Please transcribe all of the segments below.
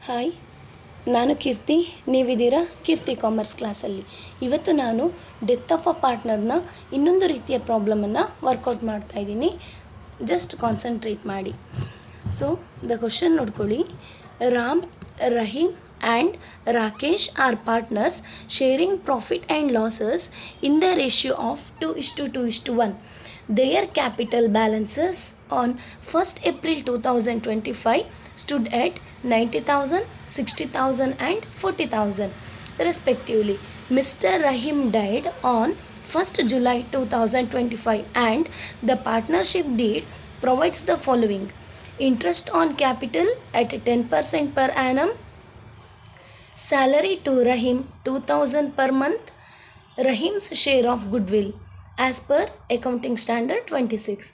Hi, ನಾನು ಕೀರ್ತಿ. ನೀವಿದ್ದೀರಾ ಕೀರ್ತಿ commerce ಕ್ಲಾಸಲ್ಲಿ. ಇವತ್ತು ನಾನು ಡೆತ್ ಆಫ್ ಅ ಪಾರ್ಟ್ನರ್ನ ಇನ್ನೊಂದು ರೀತಿಯ ಪ್ರಾಬ್ಲಮನ್ನು ವರ್ಕೌಟ್ ಮಾಡ್ತಾ ಇದ್ದೀನಿ. ಜಸ್ಟ್ ಕಾನ್ಸಂಟ್ರೇಟ್ ಮಾಡಿ. ಸೊ ದ ಕ್ವಶನ್ ನೋಡ್ಕೊಳ್ಳಿ. Ram, Rahim and Rakesh are partners sharing profit and losses in the ratio of 2:2:1. Their capital balances on 1st April 2025 stood at 90,000, 60,000 and 40,000 respectively. Mr. Rahim died on 1st July 2025 and the partnership deed provides the following: interest on capital at 10% per annum, salary to Rahim 2,000 per month, Rahim's share of goodwill as per accounting standard 26,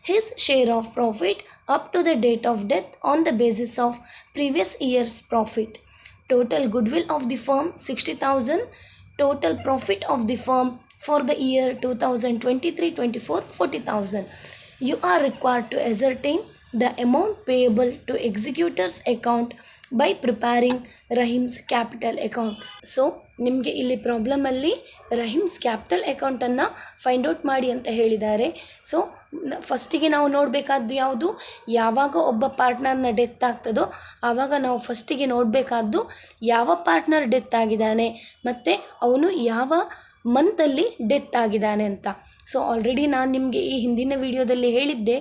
his share of profit up to the date of death on the basis of previous year's profit, total goodwill of the firm 60,000, total profit of the firm for the year 2023-24 40,000. You are required to ascertain the amount payable to executor's account by preparing Rahim's capital account. So ನಿಮಗೆ ಇಲ್ಲಿ ಪ್ರಾಬ್ಲಮಲ್ಲಿ Rahim's capital ಅಕೌಂಟನ್ನು find out ಮಾಡಿ ಅಂತ ಹೇಳಿದ್ದಾರೆ. So ಫಸ್ಟಿಗೆ ನಾವು ನೋಡಬೇಕಾದ್ದು ಯಾವುದು? ಯಾವಾಗ ಒಬ್ಬ ಪಾರ್ಟ್ನರ್ನ ಡೆತ್ ಆಗ್ತದೋ ಆವಾಗ ನಾವು ಫಸ್ಟಿಗೆ ನೋಡಬೇಕಾದ್ದು ಯಾವ ಪಾರ್ಟ್ನರ್ ಡೆತ್ ಆಗಿದ್ದಾನೆ ಮತ್ತು ಅವನು ಯಾವ ಮಂತಲ್ಲಿ ಡೆತ್ ಆಗಿದ್ದಾನೆ ಅಂತ. ಸೊ ಆಲ್ರೆಡಿ ನಾನು ನಿಮಗೆ ಈ ಹಿಂದಿನ ವಿಡಿಯೋದಲ್ಲಿ ಹೇಳಿದ್ದೆ,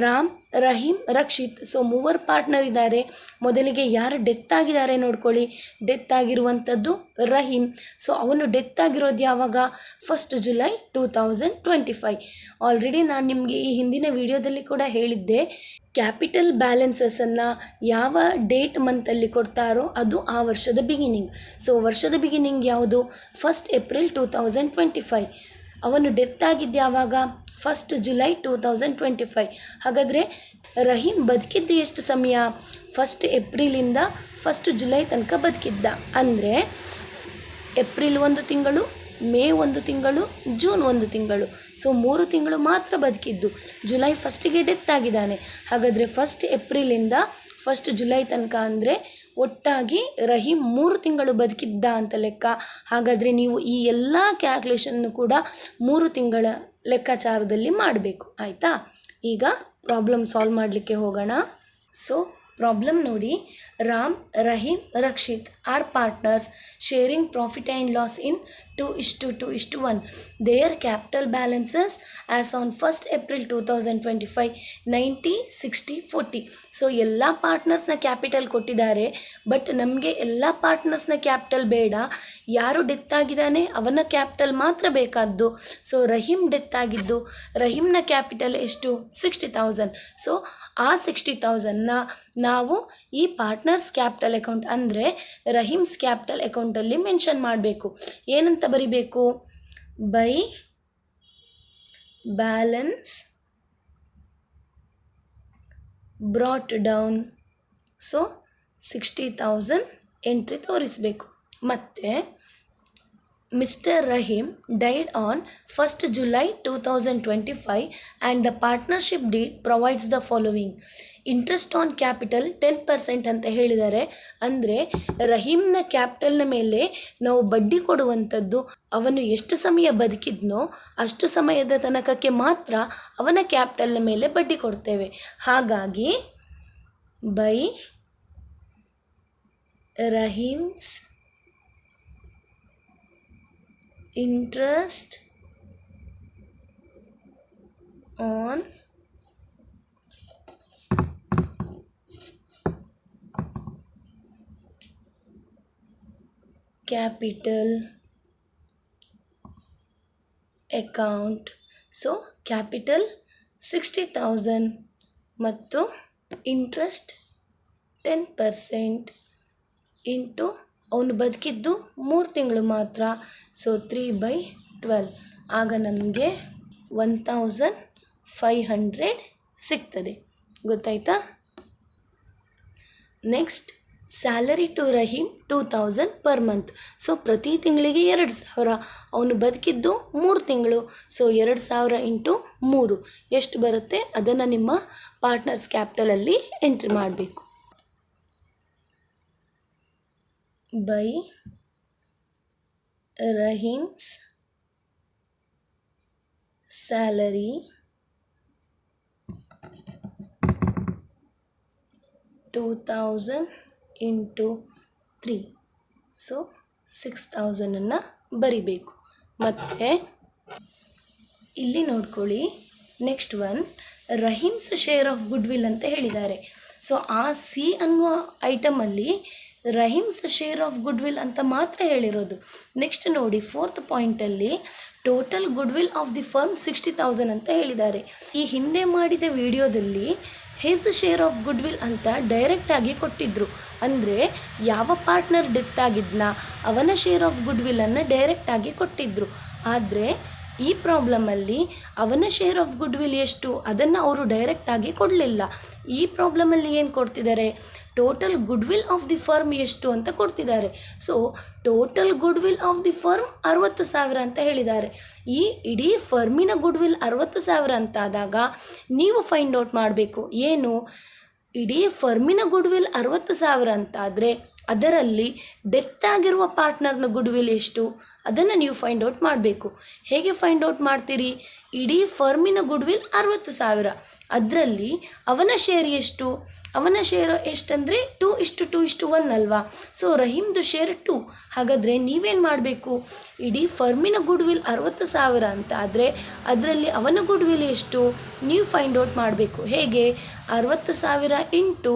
ರಾಮ್, ರಹೀಮ್, ರಕ್ಷಿತ್. ಸೊ ಮೂವರು ಪಾರ್ಟ್ನರ್ ಇದ್ದಾರೆ. ಮೊದಲಿಗೆ ಯಾರು ಡೆತ್ ಆಗಿದ್ದಾರೆ ನೋಡ್ಕೊಳ್ಳಿ. ಡೆತ್ ಆಗಿರುವಂಥದ್ದು ರಹೀಮ್. ಸೊ ಅವನು ಡೆತ್ ಆಗಿರೋದು ಯಾವಾಗ? 1st July 2025. ಆಲ್ರೆಡಿ ನಾನು ನಿಮಗೆ ಈ ಹಿಂದಿನ ವಿಡಿಯೋದಲ್ಲಿ ಕೂಡ ಹೇಳಿದ್ದೆ, ಕ್ಯಾಪಿಟಲ್ ಬ್ಯಾಲೆನ್ಸಸನ್ನು ಯಾವ ಡೇಟ್ ಮಂತಲ್ಲಿ ಕೊಡ್ತಾರೋ ಅದು ಆ ವರ್ಷದ ಬಿಗಿನಿಂಗ್. ಸೊ ವರ್ಷದ ಬಿಗಿನಿಂಗ್ ಯಾವುದು? 1st April 2025. ಅವನು ಡೆತ್ ಆಗಿದ್ದು ಯಾವಾಗ? 1st July 2025. ಹಾಗಾದರೆ ರಹೀಮ್ ಬದುಕಿದ್ದು ಎಷ್ಟು ಸಮಯ? 1st Aprilಯಿಂದ 1st July ತನಕ ಬದುಕಿದ್ದ. ಅಂದರೆ ಏಪ್ರಿಲ್ 1 ತಿಂಗಳು, ಮೇ 1 ತಿಂಗಳು, ಜೂನ್ 1 ತಿಂಗಳು. ಸೊ 3 ತಿಂಗಳು ಮಾತ್ರ ಬದುಕಿದ್ದು. ಜುಲೈ 1ಗೆ ಡೆತ್ ಆಗಿದ್ದಾನೆ. ಹಾಗಾದರೆ 1st Aprilಯಿಂದ 1st July ತನಕ ಅಂದರೆ ಒಟ್ಟಾಗಿ ರಹೀಮ್ 3 ತಿಂಗಳು ಬದುಕಿದ್ದ ಅಂತ ಲೆಕ್ಕ. ಹಾಗಾದರೆ ನೀವು ಈ ಎಲ್ಲ ಕ್ಯಾಲ್ಕುಲೇಷನ್ನು ಕೂಡ 3 ತಿಂಗಳ ಲೆಕ್ಕಾಚಾರದಲ್ಲಿ ಮಾಡಬೇಕು. ಆಯಿತಾ? ಈಗ ಪ್ರಾಬ್ಲಮ್ ಸಾಲ್ವ್ ಮಾಡಲಿಕ್ಕೆ ಹೋಗೋಣ. ಸೊ ಪ್ರಾಬ್ಲಮ್ ನೋಡಿ. Ram, Rahim, Rakshit are partners sharing profit and loss in 2:2:1. Their capital balances as on 1st April 2025 90, 60, 40. So ಎಲ್ಲ ಪಾರ್ಟ್ನರ್ಸ್ನ ಕ್ಯಾಪಿಟಲ್ ಕೊಟ್ಟಿದ್ದಾರೆ. ಬಟ್ ನಮಗೆ ಎಲ್ಲ ಪಾರ್ಟ್ನರ್ಸ್ನ ಕ್ಯಾಪಿಟಲ್ ಬೇಡ. ಯಾರು ಡೆತ್ ಆಗಿದ್ದಾನೆ ಅವನ ಕ್ಯಾಪಿಟಲ್ ಮಾತ್ರ ಬೇಕಾದ್ದು. ಸೊ ರಹೀಮ್ ಡೆತ್ ಆಗಿದ್ದು, ರಹೀಮ್ನ ಕ್ಯಾಪಿಟಲ್ ಎಷ್ಟು? 60,000. ಸೊ ಆ 60,000ನ ನಾವು ಈ ಪಾರ್ಟ್ನರ್ಸ್ ಕ್ಯಾಪಿಟಲ್ ಅಕೌಂಟ್ ಅಂದರೆ ರಹೀಮ್ಸ್ ಕ್ಯಾಪಿಟಲ್ ಅಕೌಂಟಲ್ಲಿ ಮೆನ್ಷನ್ ಮಾಡಬೇಕು. ಏನಂತ ಬರಿಬೇಕು? By balance brought down. So 60,000 entry ತೋರಿಸಬೇಕು. ಮತ್ತು mister Rahim died on 1st July 2025 and the partnership deed provides the following: interest on capital 10% ಅಂತ ಹೇಳಿದ್ದಾರೆ. ಅಂದರೆ ರಹೀಮ್ನ ಕ್ಯಾಪಿಟಲ್ನ ಮೇಲೆ ನಾವು ಬಡ್ಡಿ ಕೊಡುವಂಥದ್ದು ಅವನು ಎಷ್ಟು ಸಮಯ ಬದುಕಿದ್ನೋ ಅಷ್ಟು ಸಮಯದ ತನಕಕ್ಕೆ ಮಾತ್ರ ಅವನ ಕ್ಯಾಪಿಟಲ್ನ ಮೇಲೆ ಬಡ್ಡಿ ಕೊಡ್ತೇವೆ. ಹಾಗಾಗಿ by Rahim's interest on capital account. So capital 60,000 ಮತ್ತು ಇಂಟ್ರೆಸ್ಟ್ 10% ಇಂಟು ಅವನು ಬದುಕಿದ್ದು 3 ತಿಂಗಳು ಮಾತ್ರ. ಸೊ 3/12. ಆಗ ನಮಗೆ 1,500 ಸಿಗ್ತದೆ. ಗೊತ್ತಾಯ್ತಾ? Next, salary to Rahim 2,000 per month. So ಪ್ರತಿ ತಿಂಗಳಿಗೆ 2,000. ಅವನು ಬದುಕಿದ್ದು 3 ತಿಂಗಳು. ಸೊ 2,000 ಇಂಟು 3 ಎಷ್ಟು ಬರುತ್ತೆ ಅದನ್ನು ನಿಮ್ಮ ಪಾರ್ಟ್ನರ್ಸ್ ಕ್ಯಾಪಿಟಲಲ್ಲಿ ಎಂಟ್ರಿ ಮಾಡಬೇಕು. By Rahim's salary $2,000 into 3, so 6,000 ಬರಿಬೇಕು. ಮತ್ತು ಇಲ್ಲಿ ನೋಡ್ಕೊಳ್ಳಿ, next one Rahim's share of goodwill ಅಂತ ಹೇಳಿದ್ದಾರೆ. ಸೊ ಆ ಸಿ ಅನ್ನುವ ಐಟಮಲ್ಲಿ ರಹೀಮ್ಸ್ ಶೇರ್ ಆಫ್ ಗುಡ್ವಿಲ್ ಅಂತ ಮಾತ್ರ ಹೇಳಿರೋದು. ನೆಕ್ಸ್ಟ್ ನೋಡಿ, 4th ಪಾಯಿಂಟಲ್ಲಿ total goodwill of the firm 60,000 ಅಂತ ಹೇಳಿದ್ದಾರೆ. ಈ ಹಿಂದೆ ಮಾಡಿದ ವಿಡಿಯೋದಲ್ಲಿ ಹಿಸ್ ಶೇರ್ ಆಫ್ ಗುಡ್ವಿಲ್ ಅಂತ ಡೈರೆಕ್ಟಾಗಿ ಕೊಟ್ಟಿದ್ದರು. ಅಂದರೆ ಯಾವ ಪಾರ್ಟ್ನರ್ ಡೆತ್ ಆಗಿದ್ನ ಅವನ ಶೇರ್ ಆಫ್ ಗುಡ್ವಿಲ್ಲನ್ನು ಡೈರೆಕ್ಟಾಗಿ ಕೊಟ್ಟಿದ್ದರು. ಆದರೆ ಈ ಪ್ರಾಬ್ಲಮಲ್ಲಿ ಅವನ ಶೇರ್ ಆಫ್ ಗುಡ್ವಿಲ್ ಎಷ್ಟು ಅದನ್ನು ಅವರು ಡೈರೆಕ್ಟಾಗಿ ಕೊಡಲಿಲ್ಲ. ಈ ಪ್ರಾಬ್ಲಮಲ್ಲಿ ಏನು ಕೊಡ್ತಿದ್ದಾರೆ, total goodwill of the firm ಎಷ್ಟು ಅಂತ ಕೊಡ್ತಿದ್ದಾರೆ. So total goodwill of the firm 60,000 ಅಂತ ಹೇಳಿದ್ದಾರೆ. ಈ ಇಡೀ ಫರ್ಮಿನ ಗುಡ್ವಿಲ್ 60,000 ಅಂತ ಆದಾಗ ನೀವು ಫೈಂಡ್ ಔಟ್ ಮಾಡಬೇಕು ಏನು, ಇಡೀ ಫರ್ಮಿನ ಗುಡ್ವಿಲ್ 60,000 ಅಂತಾದರೆ ಅದರಲ್ಲಿ ಡೆತ್ ಆಗಿರುವ ಪಾರ್ಟ್ನರ್ನ ಗುಡ್ವಿಲ್ ಎಷ್ಟು ಅದನ್ನು ನೀವು ಫೈಂಡ್ ಔಟ್ ಮಾಡಬೇಕು. ಹೇಗೆ ಫೈಂಡ್ ಔಟ್ ಮಾಡ್ತೀರಿ, ಇಡೀ ಫರ್ಮಿನ ಗುಡ್ವಿಲ್ 60,000, ಅದರಲ್ಲಿ ಅವನ ಶೇರ್ ಎಷ್ಟು, ಅವನ ಶೇರ್ ಎಷ್ಟಂದರೆ 2:2:1 ಅಲ್ವಾ. ಸೊ ರಹೀಮ್ದು ಶೇರ್ 2. ಹಾಗಾದರೆ ನೀವೇನು ಮಾಡಬೇಕು, ಇಡೀ ಫರ್ಮಿನ ಗುಡ್ವಿಲ್ 60,000 ಅಂತ ಆದರೆ ಅದರಲ್ಲಿ ಅವನ ಗುಡ್ವಿಲ್ ಎಷ್ಟು ನೀವು ಫೈಂಡ್ ಔಟ್ ಮಾಡಬೇಕು. ಹೇಗೆ, 60,000 ಇಂಟು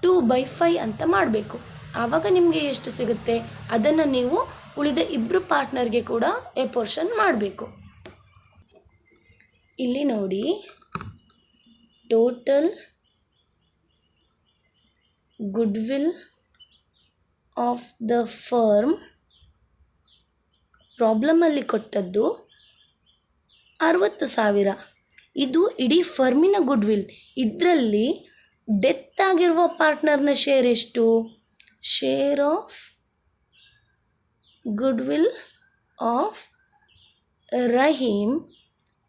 2/5 ಅಂತ ಮಾಡಬೇಕು. ಆವಾಗ ನಿಮಗೆ ಎಷ್ಟು ಸಿಗುತ್ತೆ ಅದನ್ನು ನೀವು ಉಳಿದ ಇಬ್ಬರು ಪಾರ್ಟ್ನರ್ಗೆ ಕೂಡ ಎಪೋರ್ಷನ್ ಮಾಡಬೇಕು. ಇಲ್ಲಿ ನೋಡಿ, total goodwill of the firm ಪ್ರಾಬ್ಲಮಲ್ಲಿ ಕೊಟ್ಟದ್ದು 60,000. ಇದು ಇಡೀ ಫರ್ಮಿನ ಗುಡ್ವಿಲ್. ಇದರಲ್ಲಿ ಡೆತ್ ಆಗಿರುವ ಪಾರ್ಟ್ನರ್ನ ಶೇರ್ ಎಷ್ಟು, share of goodwill of Rahim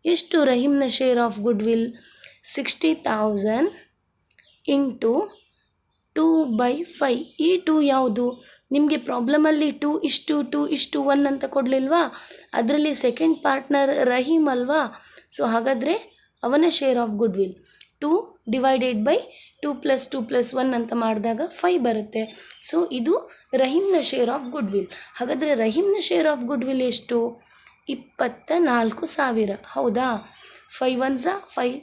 ಎಷ್ಟು, ರಹೀಮ್ನ ಶೇರ್ ಆಫ್ ಗುಡ್ವಿಲ್ 60,000 ಇಂಟು 2/5. ಈ 2 ಯಾವುದು, ನಿಮಗೆ ಪ್ರಾಬ್ಲಮಲ್ಲಿ 2:2:1 ಅಂತ ಕೊಡಲಿಲ್ವಾ, ಅದರಲ್ಲಿ ಸೆಕೆಂಡ್ ಪಾರ್ಟ್ನರ್ ರಹೀಮ್ ಅಲ್ವಾ. ಸೊ ಹಾಗಾದರೆ ಅವನ share of goodwill 2 divided by 2 + 2 + 1 ಅಂತ ಮಾಡಿದಾಗ 5 ಬರುತ್ತೆ. ಸೊ ಇದು ರಹೀಮ್ನ ಶೇರ್ ಆಫ್ ಗುಡ್ವಿಲ್. ಹಾಗಾದರೆ ರಹೀಮ್ನ ಶೇರ್ ಆಫ್ ಗುಡ್ವಿಲ್ ಎಷ್ಟು, 24,000. ಹೌದಾ, 5 1s 5,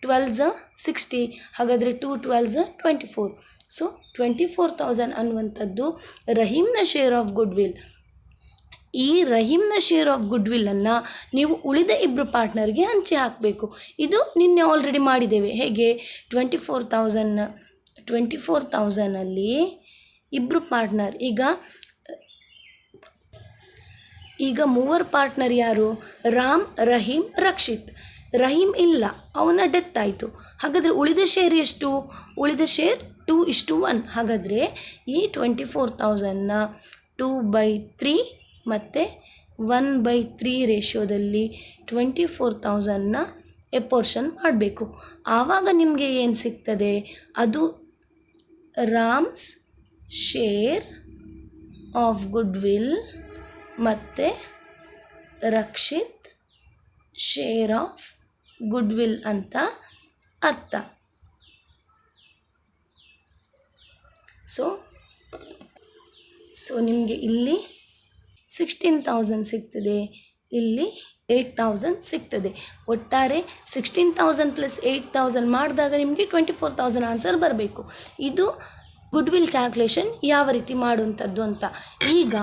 12s 60, ಹಾಗಾದರೆ 2 12s 24. ಸೊ 24,000 ಅನ್ನುವಂಥದ್ದು ರಹೀಮ್ನ ಶೇರ್ ಆಫ್ ಗುಡ್ವಿಲ್. ಈ ರಹೀಮ್ನ ಶೇರ್ ಆಫ್ ಗುಡ್ವಿಲ್ಲನ್ನು ನೀವು ಉಳಿದ ಇಬ್ಬರು ಪಾರ್ಟ್ನರ್ಗೆ ಹಂಚಿ ಹಾಕಬೇಕು. ಇದು ನಿನ್ನೆ ಆಲ್ರೆಡಿ ಮಾಡಿದ್ದೇವೆ. ಹೇಗೆ, 24,000ಅಲ್ಲಿ ಇಬ್ಬರು ಪಾರ್ಟ್ನರ್, ಈಗ ಮೂವರು ಪಾರ್ಟ್ನರ್ ಯಾರು, ರಾಮ್, ರಹೀಮ್, ರಕ್ಷಿತ್. ರಹೀಮ್ ಇಲ್ಲ, ಅವನ ಡೆತ್ ಆಯಿತು. ಹಾಗಾದರೆ ಉಳಿದ ಶೇರ್ ಎಷ್ಟು, ಉಳಿದ ಶೇರ್ 2:1. ಹಾಗಾದರೆ ಈ 24,000ನ 2/3 ಮತ್ತು 1/3 ರೇಷಿಯೋದಲ್ಲಿ 24,000ನ ಎಪೋರ್ಷನ್ ಮಾಡಬೇಕು. ಆವಾಗ ನಿಮಗೆ ಏನು ಸಿಗ್ತದೆ, ಅದು ರಾಮ್ಸ್ ಶೇರ್ ಆಫ್ ಗುಡ್ವಿಲ್ ಮತ್ತು ರಕ್ಷಿತ್ ಶೇರ್ ಆಫ್ ಗುಡ್ವಿಲ್ ಅಂತ ಅರ್ಥ. ಸೊ ನಿಮಗೆ ಇಲ್ಲಿ 16,000 ಸಿಗ್ತದೆ, ಇಲ್ಲಿ 8,000 ಸಿಗ್ತದೆ. ಒಟ್ಟಾರೆ 16,000 + 8,000 ಮಾಡಿದಾಗ ನಿಮಗೆ 24,000 ಆನ್ಸರ್ ಬರಬೇಕು. ಇದು ಗುಡ್ವಿಲ್ ಕ್ಯಾಲ್ಕುಲೇಷನ್ ಯಾವ ರೀತಿ ಮಾಡುವಂಥದ್ದು ಅಂತ. ಈಗ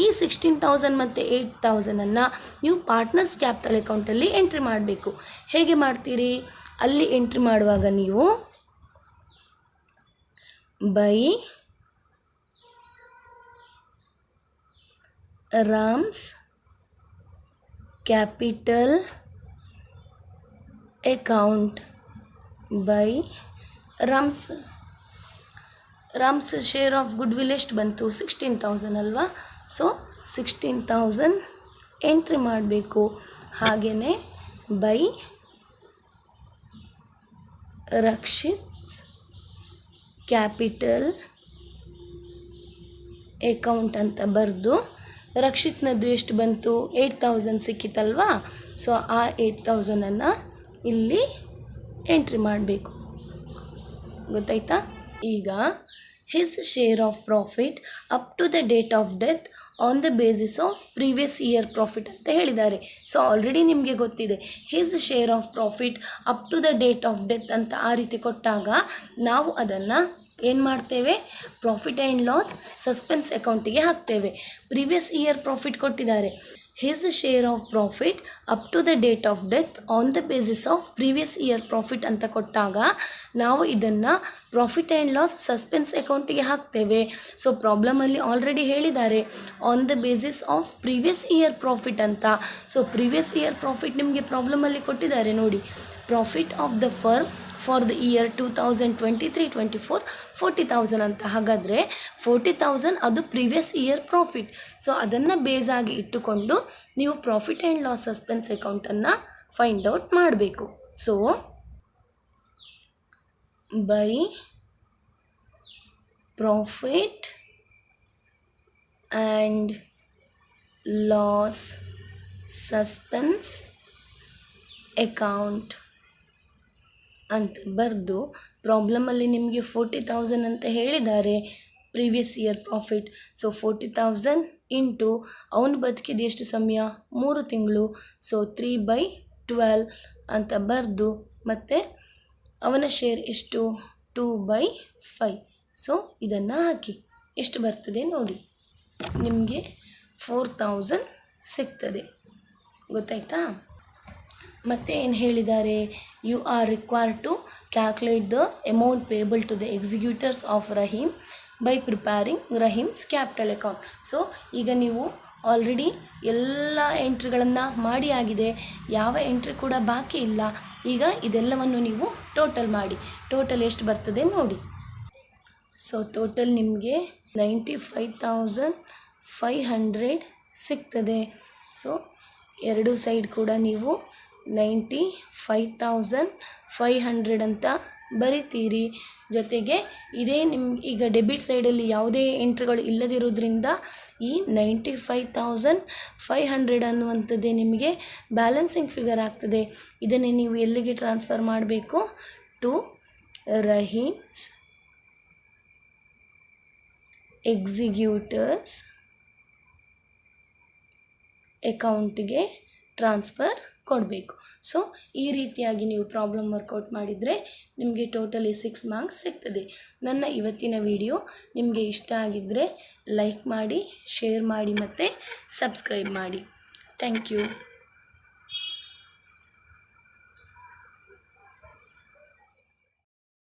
ಈ 16,000 ಮತ್ತು 8,000ಅನ್ನು ನೀವು ಪಾರ್ಟ್ನರ್ಸ್ ಕ್ಯಾಪಿಟಲ್ ಅಕೌಂಟಲ್ಲಿ ಎಂಟ್ರಿ ಮಾಡಬೇಕು. ಹೇಗೆ ಮಾಡ್ತೀರಿ, ಅಲ್ಲಿ ಎಂಟ್ರಿ ಮಾಡುವಾಗ ನೀವು by RAMs capital account by RAMs share of goodwill ಎಷ್ಟು ಬಂತು, 16,000 ಅಲ್ವಾ. ಸೊ 16,000 ಎಂಟ್ರಿ ಮಾಡಬೇಕು. ಹಾಗೆಯೇ ಬೈ ರಕ್ಷಿತ್ ಕ್ಯಾಪಿಟಲ್ ಅಕೌಂಟ್ ಅಂತ ಬರೆದು ರಕ್ಷಿತ್ನದ್ದು ಎಷ್ಟು ಬಂತು 8000 ಸಿಕ್ಕಿತಲ್ವಾ. ಸೊ ಆ 8000 ಇಲ್ಲಿ ಎಂಟ್ರಿ ಮಾಡಬೇಕು. ಗೊತ್ತಾಯ್ತಾ? ಈಗ his share of profit up to the date of death on the basis of previous year profit ಅಂತ ಹೇಳಿದ್ದಾರೆ. ಸೊ ಆಲ್ರೆಡಿ ನಿಮಗೆ ಗೊತ್ತಿದೆ his share of profit up to the date of death ಅಂತ ಆ ರೀತಿ ಕೊಟ್ಟಾಗ ನಾವು ಅದನ್ನು ಏನು ಮಾಡ್ತೇವೆ, ಪ್ರಾಫಿಟ್ ಆ್ಯಂಡ್ ಲಾಸ್ ಸಸ್ಪೆನ್ಸ್ ಅಕೌಂಟಿಗೆ ಹಾಕ್ತೇವೆ. ಪ್ರೀವಿಯಸ್ ಇಯರ್ ಪ್ರಾಫಿಟ್ ಕೊಟ್ಟಿದ್ದಾರೆ, his share of profit up to the date of death on the basis of previous year profit ಅಂತ ಕೊಟ್ಟಾಗ ನಾವು ಇದನ್ನು ಪ್ರಾಫಿಟ್ ಆ್ಯಂಡ್ ಲಾಸ್ ಸಸ್ಪೆನ್ಸ್ ಅಕೌಂಟಿಗೆ ಹಾಕ್ತೇವೆ. ಸೊ ಪ್ರಾಬ್ಲಮಲ್ಲಿ ಆಲ್ರೆಡಿ ಹೇಳಿದ್ದಾರೆ on the basis of previous year profit ಅಂತ. So previous year profit ನಿಮಗೆ ಪ್ರಾಬ್ಲಮಲ್ಲಿ ಕೊಟ್ಟಿದ್ದಾರೆ ನೋಡಿ, profit of the firm for the year 2023-24 40,000 ಅಂತ. ಹಾಗಾದರೆ 40,000 ಅದು ಪ್ರೀವಿಯಸ್ ಇಯರ್ ಪ್ರಾಫಿಟ್. ಸೊ ಅದನ್ನು ಬೇಸಾಗಿ ಇಟ್ಟುಕೊಂಡು ನೀವು ಪ್ರಾಫಿಟ್ ಆ್ಯಂಡ್ ಲಾಸ್ ಸಸ್ಪೆನ್ಸ್ ಅಕೌಂಟನ್ನು ಫೈಂಡ್ ಔಟ್ ಮಾಡಬೇಕು. So by profit and loss suspense account ಅಂತ ಬರೆದು ಪ್ರಾಬ್ಲಮಲ್ಲಿ ನಿಮಗೆ 40,000 ಅಂತ ಹೇಳಿದ್ದಾರೆ previous year profit. So 40,000 into ಅವನು ಬದುಕಿದ ಎಷ್ಟು ಸಮಯ 3 ತಿಂಗಳು. ಸೊ 3/12 ಅಂತ ಬರೆದು ಮತ್ತು ಅವನ ಶೇರ್ ಎಷ್ಟು 2/5. ಸೊ ಇದನ್ನು ಹಾಕಿ ಎಷ್ಟು ಬರ್ತದೆ ನೋಡಿ, ನಿಮಗೆ 4,000 ಸಿಗ್ತದೆ. ಗೊತ್ತಾಯ್ತಾ? ಮತ್ತು ಏನು ಹೇಳಿದ್ದಾರೆ, you are required to calculate the amount payable to the executors of Rahim by preparing Rahim's capital account. So ಈಗ ನೀವು ಆಲ್ರೆಡಿ ಎಲ್ಲ ಎಂಟ್ರಿಗಳನ್ನು ಮಾಡಿ ಆಗಿದೆ, ಯಾವ ಎಂಟ್ರಿ ಕೂಡ ಬಾಕಿ ಇಲ್ಲ. ಈಗ ಇದೆಲ್ಲವನ್ನು ನೀವು ಟೋಟಲ್ ಮಾಡಿ, ಟೋಟಲ್ ಎಷ್ಟು ಬರ್ತದೆ ನೋಡಿ. ಸೊ ಟೋಟಲ್ ನಿಮಗೆ 95,500 ಸಿಗ್ತದೆ. ಸೊ ಎರಡು ಸೈಡ್ ಕೂಡ ನೀವು 95,500 ಅಂತ ಬರಿತೀರಿ. ಜೊತೆಗೆ ಇದೇ ಈಗ ಡೆಬಿಟ್ ಸೈಡಲ್ಲಿ ಯಾವುದೇ ಎಂಟ್ರಿಗಳು ಇಲ್ಲದಿರೋದ್ರಿಂದ ಈ 95,500 ಅನ್ನುವಂಥದ್ದೇ ನಿಮಗೆ ಬ್ಯಾಲೆನ್ಸಿಂಗ್ ಫಿಗರ್ ಆಗ್ತದೆ. ಇದನ್ನೇ ನೀವು ಎಲ್ಲಿಗೆ ಟ್ರಾನ್ಸ್ಫರ್ ಮಾಡಬೇಕು, ಟು ರಹೀಮ್ಸ್ ಎಕ್ಸಿಕ್ಯೂಟರ್ಸ್ ಅಕೌಂಟಿಗೆ ಟ್ರಾನ್ಸ್ಫರ್ ಕೊಡಬೇಕು. ಸೊ ಈ ರೀತಿಯಾಗಿ ನೀವು ಪ್ರಾಬ್ಲಮ್ ವರ್ಕೌಟ್ ಮಾಡಿದರೆ ನಿಮಗೆ ಟೋಟಲಿ 6 ಮಾರ್ಕ್ಸ್ ಸಿಗ್ತದೆ. ನನ್ನ ಇವತ್ತಿನ ವಿಡಿಯೋ ನಿಮಗೆ ಇಷ್ಟ ಆಗಿದ್ದರೆ ಲೈಕ್ ಮಾಡಿ, ಶೇರ್ ಮಾಡಿ ಮತ್ತು ಸಬ್ಸ್ಕ್ರೈಬ್ ಮಾಡಿ. Thank you.